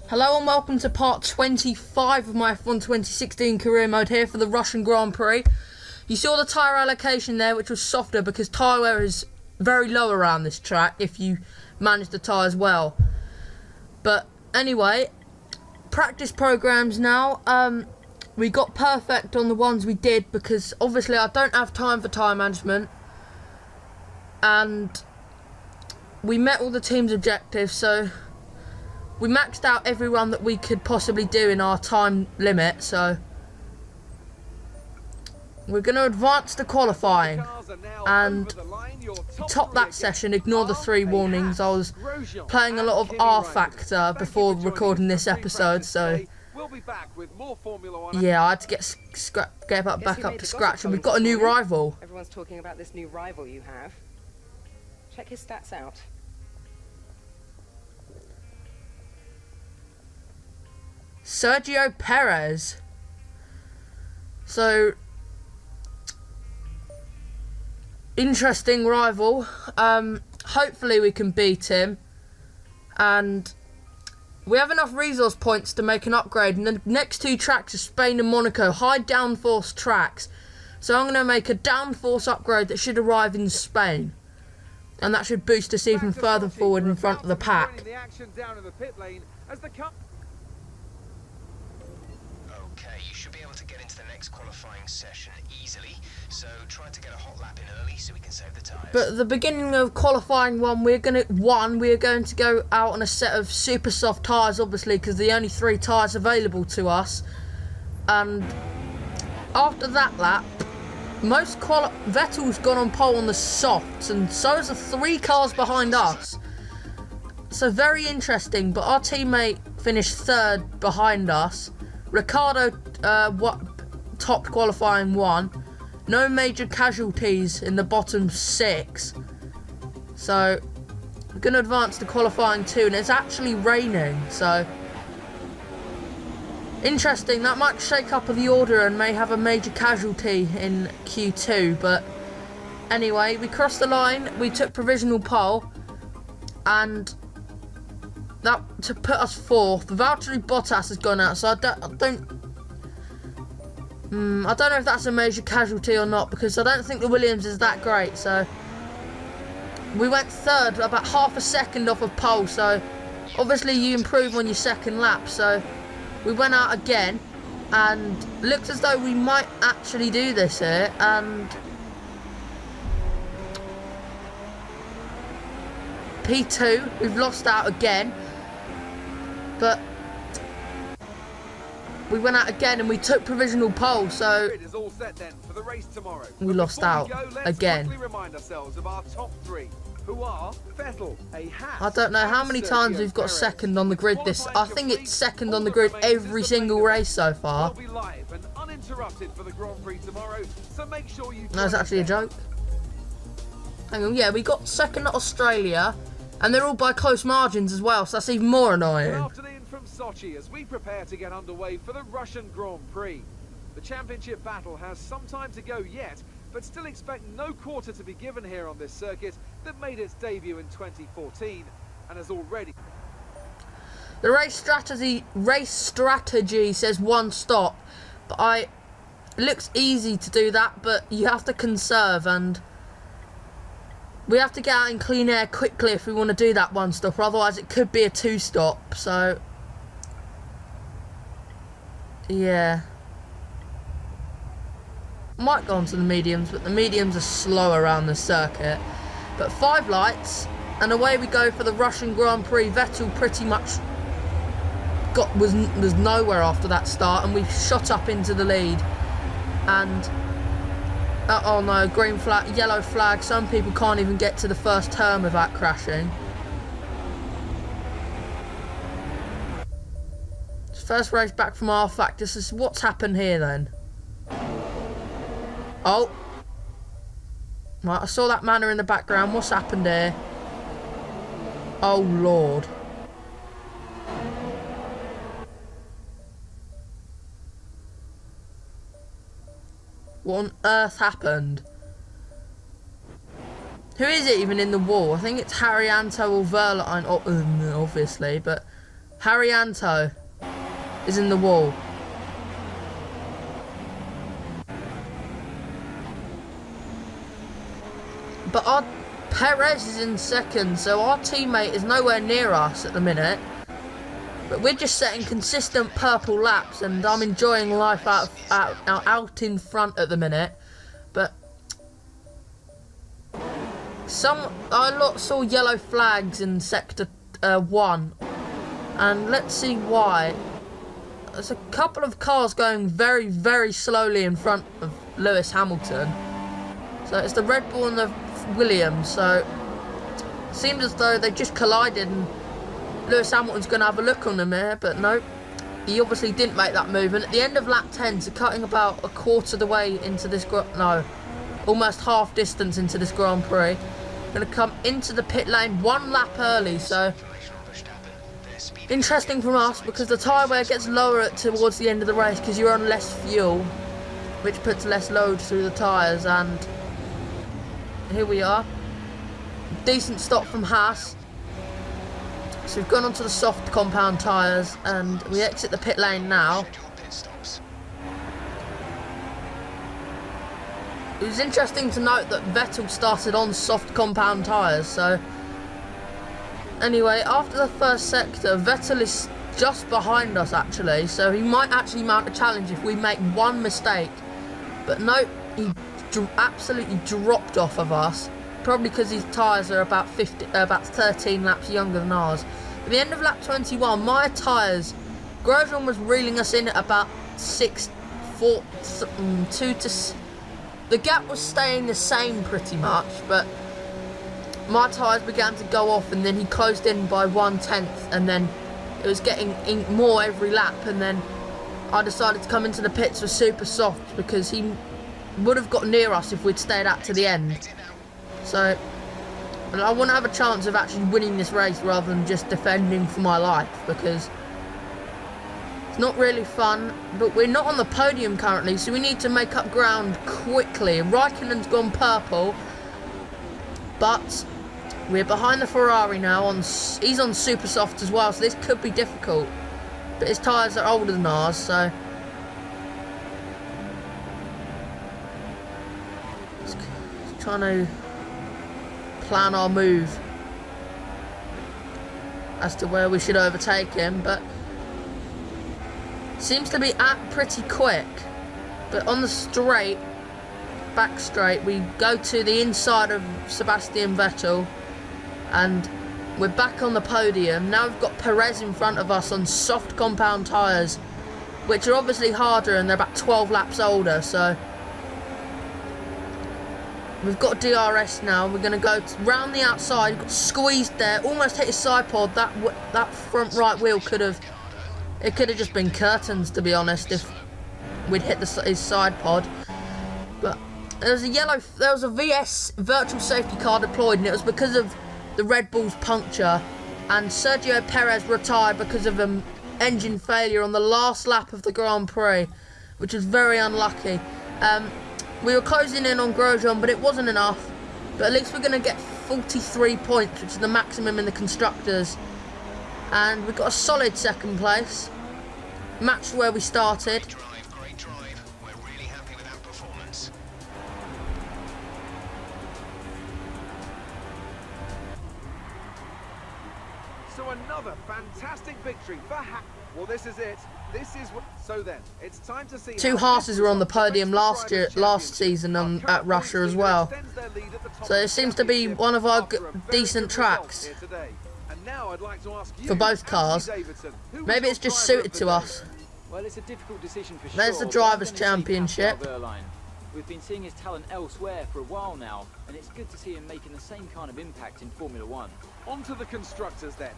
Hello and welcome to part 25 of my F1 2016 career mode here for the Russian Grand Prix. You saw the tyre allocation there, which was softer because tyre wear is very low around this track if you manage the tyres well. But anyway, practice programs now. We got perfect on the ones we did because obviously I don't have time for tyre management. And we met all the team's objectives, so we maxed out every run that we could possibly do in our time limit, so we're going to advance to qualifying and top that session. Ignore the 3 warnings. I was playing a lot of R Factor before recording this episode, so yeah, I had to get back up to scratch, and we've got a new rival. Everyone's talking about this new rival you have. Check his stats out. Sergio Perez. So, interesting rival. Hopefully we can beat him. And we have enough resource points to make an upgrade. And the next 2 tracks are Spain and Monaco, high downforce tracks. So I'm going to make a downforce upgrade that should arrive in Spain. And that should boost us even further forward in front of the pack. Okay, you should be able to get into the next qualifying session easily, so try to get a hot lap in early so we can save the tyres. But at the beginning of qualifying we are going to go out on a set of super soft tyres, obviously, because the only 3 tyres available to us. And after that lap, Vettel's gone on pole on the softs, and so has the 3 cars behind us. So very interesting, but our teammate finished 3rd behind us. Ricciardo topped qualifying 1. No major casualties in the bottom 6. So we're going to advance to qualifying 2, and it's actually raining. So interesting. That might shake up the order and may have a major casualty in Q2. But anyway, we crossed the line. We took provisional pole, and that to put us 4th. Valtteri Bottas has gone out, so I don't know if that's a major casualty or not, because I don't think the Williams is that great. So we went 3rd, about half a second off of pole. So obviously you improve on your 2nd lap. So we went out again, and looks as though we might actually do this here. And P2, we've lost out again. But we went out again and we took provisional pole, so we lost out again. I don't know how many times we've got 2nd on the grid this. I think it's 2nd on the grid every single race so far. That's actually a joke. Hang on, yeah, we got 2nd at Australia, and they're all by close margins as well, so that's even more annoying. Good afternoon from Sochi as we prepare to get underway for the Russian Grand Prix. The championship battle has some time to go yet, but still expect no quarter to be given here on this circuit that made its debut in 2014 and has already... The race strategy says 1 stop, but it looks easy to do that, but you have to conserve, and we have to get out in clean air quickly if we want to do that 1 stop, or otherwise it could be a 2 stop. So yeah, might go on to the mediums, but the mediums are slow around the circuit. But 5 lights, and away we go for the Russian Grand Prix. Vettel pretty much was nowhere after that start, and we shot up into the lead. And oh no, green flag, yellow flag. Some people can't even get to the first turn without crashing. First race back from R Factor. This is what's happened here then. Oh. Right, I saw that manor in the background. What's happened here? Oh Lord. What on earth happened? Who is it even in the wall? I think it's Haryanto or Verline, obviously, but Haryanto is in the wall. But our Perez is in second, so our teammate is nowhere near us at the minute. But we're just setting consistent purple laps, and I'm enjoying life out in front at the minute. But I saw yellow flags in sector 1, and let's see why. There's a couple of cars going very, very slowly in front of Lewis Hamilton. So it's the Red Bull and the Williams. So it seems as though they just collided, and Lewis Hamilton's going to have a look on them here, but no, he obviously didn't make that move. And at the end of lap 10, so cutting about a quarter of the way into this, almost half distance into this Grand Prix, going to come into the pit lane 1 lap early. So interesting from us, because the tyre wear gets lower towards the end of the race because you're on less fuel, which puts less load through the tyres. And here we are, decent stop from Haas. So we've gone onto the soft compound tyres, and we exit the pit lane now. It was interesting to note that Vettel started on soft compound tyres. So anyway, after the first sector, Vettel is just behind us actually, so he might actually mount a challenge if we make one mistake. But no, he absolutely dropped off of us, probably because his tyres are about 13 laps younger than ours. At the end of lap 21, my tyres, Grosjean was reeling us in at about 2 to... The gap was staying the same pretty much, but my tyres began to go off, and then he closed in by 1/10, and then it was getting more every lap, and then I decided to come into the pits with super soft because he would have got near us if we'd stayed out to the end. So I want to have a chance of actually winning this race rather than just defending for my life, because it's not really fun. But we're not on the podium currently, so we need to make up ground quickly. Raikkonen's gone purple, but we're behind the Ferrari now. He's on super soft as well, so this could be difficult. But his tyres are older than ours, so just trying to plan our move as to where we should overtake him, but seems to be pretty quick. But on the straight, back straight, we go to the inside of Sebastian Vettel, and we're back on the podium. Now we've got Perez in front of us on soft compound tyres, which are obviously harder, and they're about 12 laps older. So we've got DRS now. We're going to go round the outside. Got squeezed there, almost hit his side pod. That front right wheel could have just been curtains, to be honest, if we'd hit his side pod. But there was a VS virtual safety car deployed, and it was because of the Red Bull's puncture, and Sergio Perez retired because of an engine failure on the last lap of the Grand Prix, which was very unlucky. We were closing in on Grosjean, but it wasn't enough. But at least we're going to get 43 points, which is the maximum in the Constructors. And we've got a solid second place. Matched where we started. Great drive. We're really happy with that performance. So another fantastic victory for Well, this is it. This is what. So then, it's time to see. 2 Haases were on the podium last season at Russia as well. So it seems to be one of our decent tracks for both cars. Maybe it's just suited to us. Well, it's a difficult decision for sure. There's the Drivers' Championship. We've been seeing his talent elsewhere for a while now, and it's good to see him making the same kind of impact in Formula One. On to the Constructors then.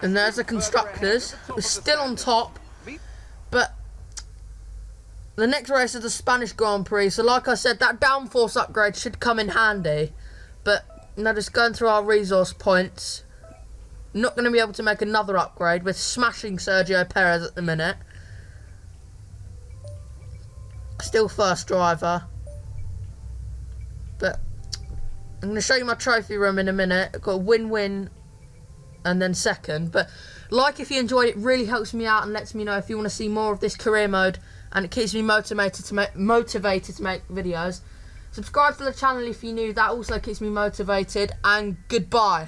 And there's the Constructors. We're still on top, but the next race is the Spanish Grand Prix. So like I said, that downforce upgrade should come in handy. But now just going through our resource points, not going to be able to make another upgrade. We're smashing Sergio Perez at the minute. Still first driver. But I'm going to show you my trophy room in a minute. I've got a win-win and then second. But Like if you enjoyed it, really helps me out and lets me know if you want to see more of this career mode, and it keeps me motivated to make videos. Subscribe to the channel if you're new, that also keeps me motivated, and goodbye.